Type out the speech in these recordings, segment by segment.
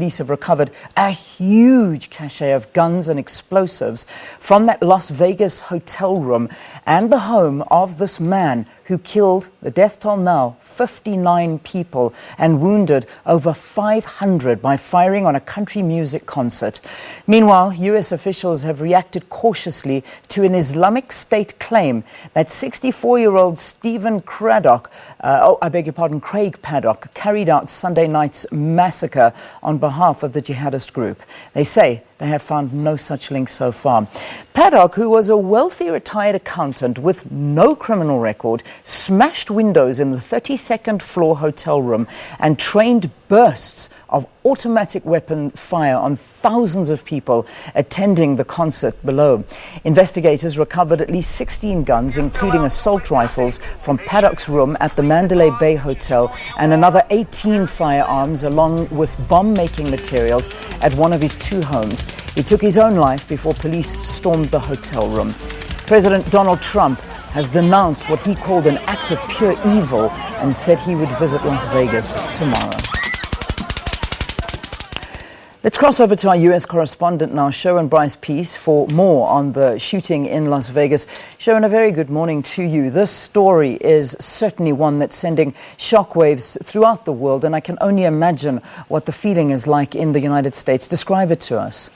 Police have recovered a huge cache of guns and explosives from that Las Vegas hotel room and the home of this man who killed, the death toll now, 59 people and wounded over 500 by firing on a country music concert. Meanwhile, U.S. officials have reacted cautiously to an Islamic State claim that 64-year-old Stephen Craig Paddock carried out Sunday night's massacre on behalf of the jihadist group. They say they have found no such link so far. Paddock, who was a wealthy retired accountant with no criminal record, smashed windows in the 32nd floor hotel room and trained bursts of automatic weapon fire on thousands of people attending the concert below. Investigators recovered at least 16 guns, including assault rifles, from Paddock's room at the Mandalay Bay Hotel and another 18 firearms along with bomb-making materials at one of his two homes. He took his own life before police stormed the hotel room. President Donald Trump has denounced what he called an act of pure evil and said he would visit Las Vegas tomorrow. Let's cross over to our U.S. correspondent now, Bryce-Pease, for more on the shooting in Las Vegas. A very good morning to you. This story is certainly one that's sending shockwaves throughout the world, and I can only imagine what the feeling is like in the United States. Describe it to us.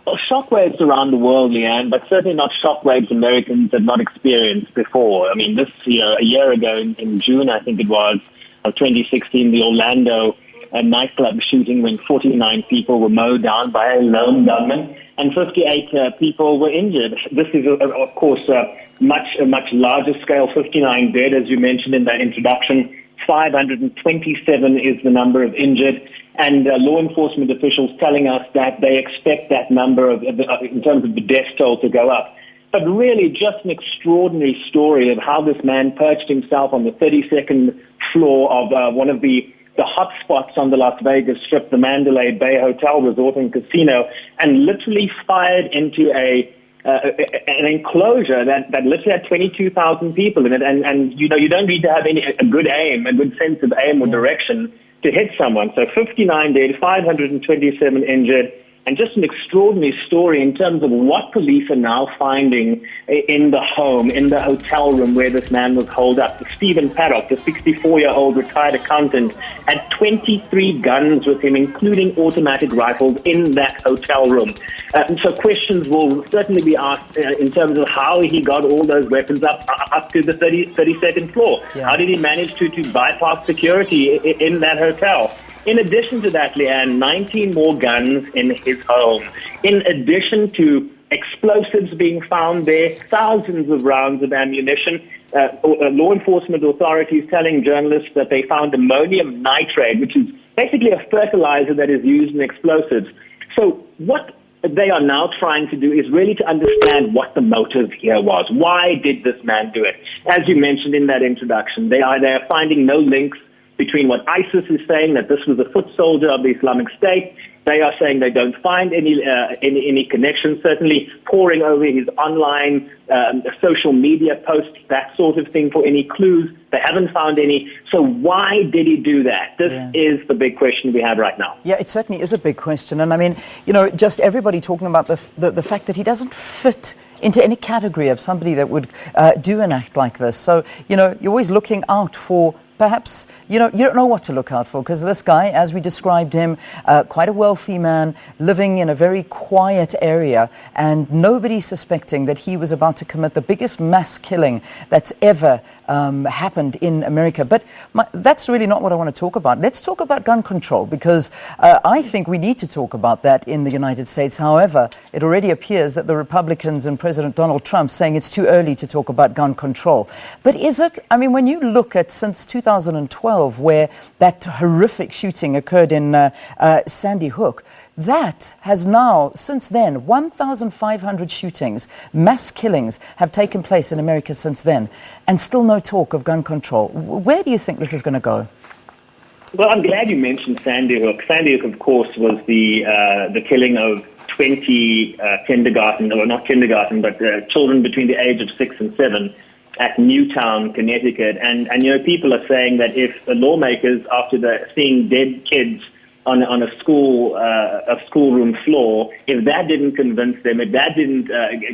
Well, shockwaves around the world, Leanne, but certainly not shockwaves Americans have not experienced before. I mean, this year, a year ago in June, I think it was, of 2016, the Orlando nightclub shooting when 49 people were mowed down by a lone gunman and 58 people were injured. This is, of course, a much larger scale, 59 dead, as you mentioned in that introduction. 527 is the number of injured, and law enforcement officials telling us that they expect that number in terms of the death toll to go up. But really just an extraordinary story of how this man perched himself on the 32nd floor of one of the hot spots on the Las Vegas Strip, the Mandalay Bay Hotel Resort and Casino, and literally fired into an enclosure that literally had 22,000 people in it. And you don't need to have a good sense of aim or direction to hit someone. So 59 dead, 527 injured, and just an extraordinary story in terms of what police are now finding in the home, in the hotel room where this man was holed up. Stephen Paddock, the 64-year-old retired accountant, had 23 guns with him, including automatic rifles, in that hotel room. And so questions will certainly be asked in terms of how he got all those weapons up to the 32nd floor. Yeah. How did he manage to bypass security in that hotel? In addition to that, Leanne, 19 more guns in his home. In addition to explosives being found there, thousands of rounds of ammunition. Law enforcement authorities telling journalists that they found ammonium nitrate, which is basically a fertilizer that is used in explosives. So what they are now trying to do is really to understand what the motive here was. Why did this man do it? As you mentioned in that introduction, they are finding no links between what ISIS is saying, that this was a foot soldier of the Islamic State. They are saying they don't find any connection, certainly poring over his online social media posts, that sort of thing, for any clues. They haven't found any. So why did he do that? This is the big question we have right now. Yeah, it certainly is a big question. And I mean, just everybody talking about the fact that he doesn't fit into any category of somebody that would do an act like this. So, you're always looking out for perhaps, you don't know what to look out for, because this guy, as we described him, quite a wealthy man, living in a very quiet area, and nobody suspecting that he was about to commit the biggest mass killing that's ever happened in America. But that's really not what I want to talk about. Let's talk about gun control, because I think we need to talk about that in the United States. However, it already appears that the Republicans and President Donald Trump saying it's too early to talk about gun control. But is it? I mean, when you look at since 2012, where that horrific shooting occurred in Sandy Hook, that has now, since then, 1,500 shootings, mass killings have taken place in America since then, and still no talk of gun control. Where do you think this is going to go? Well, I'm glad you mentioned Sandy Hook. Sandy Hook, of course, was the killing of 20 children between the age of 6 and 7 at Newtown, Connecticut. And people are saying that if the lawmakers, after seeing dead kids on a schoolroom floor, if that didn't convince them, if that didn't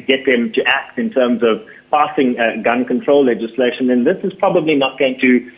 get them to act in terms of passing gun control legislation, then this is probably not going to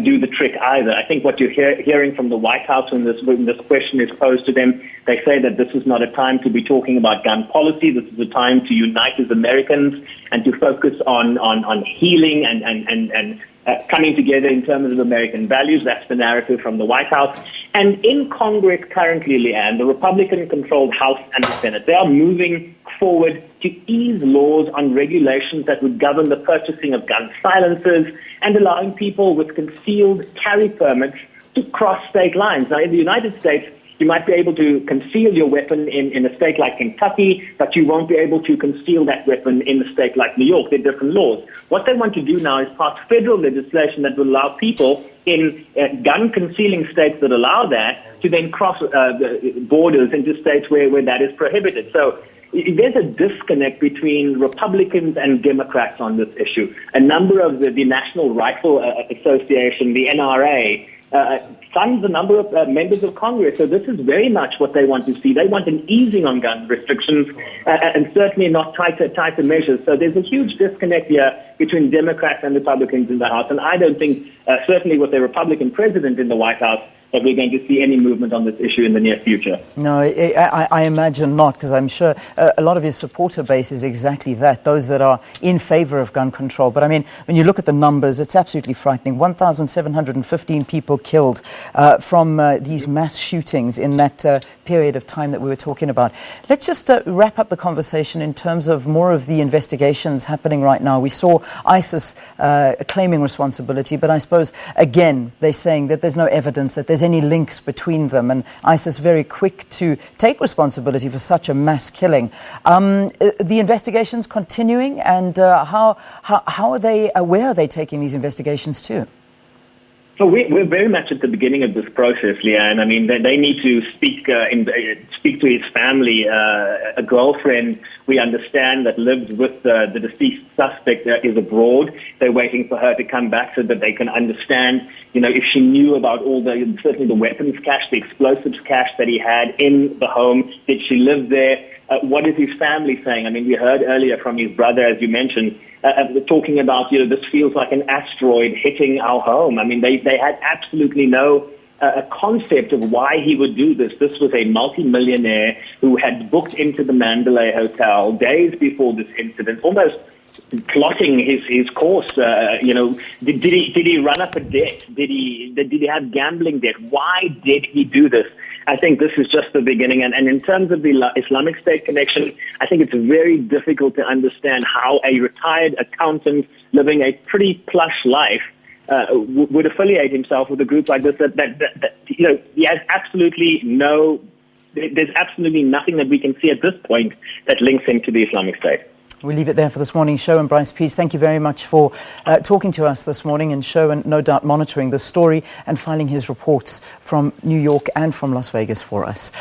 do the trick either. I think what you're hearing from the White House when this question is posed to them, they say that this is not a time to be talking about gun policy. This is a time to unite as Americans and to focus on healing and coming together in terms of American values. That's the narrative from the White House. And in Congress currently, Leanne, the Republican-controlled House and the Senate, they are moving forward to ease laws on regulations that would govern the purchasing of gun silencers and allowing people with concealed carry permits to cross state lines. Now, in the United States, you might be able to conceal your weapon in a state like Kentucky, but you won't be able to conceal that weapon in a state like New York. They're different laws. What they want to do now is pass federal legislation that will allow people in gun-concealing states that allow that to then cross borders into states where that is prohibited. So there's a disconnect between Republicans and Democrats on this issue. A number of the National Rifle Association, the NRA, funds a number of members of Congress. So this is very much what they want to see. They want an easing on gun restrictions and certainly not tighter measures. So there's a huge disconnect here between Democrats and Republicans in the House. And I don't think, certainly with a Republican president in the White House, that we're going to see any movement on this issue in the near future. No, I imagine not, because I'm sure a lot of his supporter base is exactly that, those that are in favor of gun control. But I mean, when you look at the numbers, it's absolutely frightening. 1,715 people killed from these mass shootings in that period of time that we were talking about. Let's just wrap up the conversation in terms of more of the investigations happening right now. We saw ISIS claiming responsibility, but I suppose, again, they're saying that there's no evidence that there's any links between them, and ISIS very quick to take responsibility for such a mass killing. The investigations continuing, and how are they? Where are they taking these investigations to? So we're very much at the beginning of this process, Leanne. I mean, they need to speak to his family. A girlfriend, we understand, that lives with the deceased suspect is abroad. They're waiting for her to come back so that they can understand, if she knew about certainly the weapons cache, the explosives cache that he had in the home. Did she live there? What is his family saying? I mean, we heard earlier from his brother, as you mentioned, talking about, this feels like an asteroid hitting our home. I mean, they had absolutely no concept of why he would do this. This was a multimillionaire who had booked into the Mandalay Hotel days before this incident, almost plotting his course. Did he run up a debt? Did he have gambling debt? Why did he do this? I think this is just the beginning. And in terms of the Islamic State connection, I think it's very difficult to understand how a retired accountant living a pretty plush life would affiliate himself with a group like this. He has absolutely there's absolutely nothing that we can see at this point that links him to the Islamic State. We'll leave it there for this morning's show. And Bryce-Pease, thank you very much for talking to us this morning and show, and no doubt monitoring the story and filing his reports from New York and from Las Vegas for us.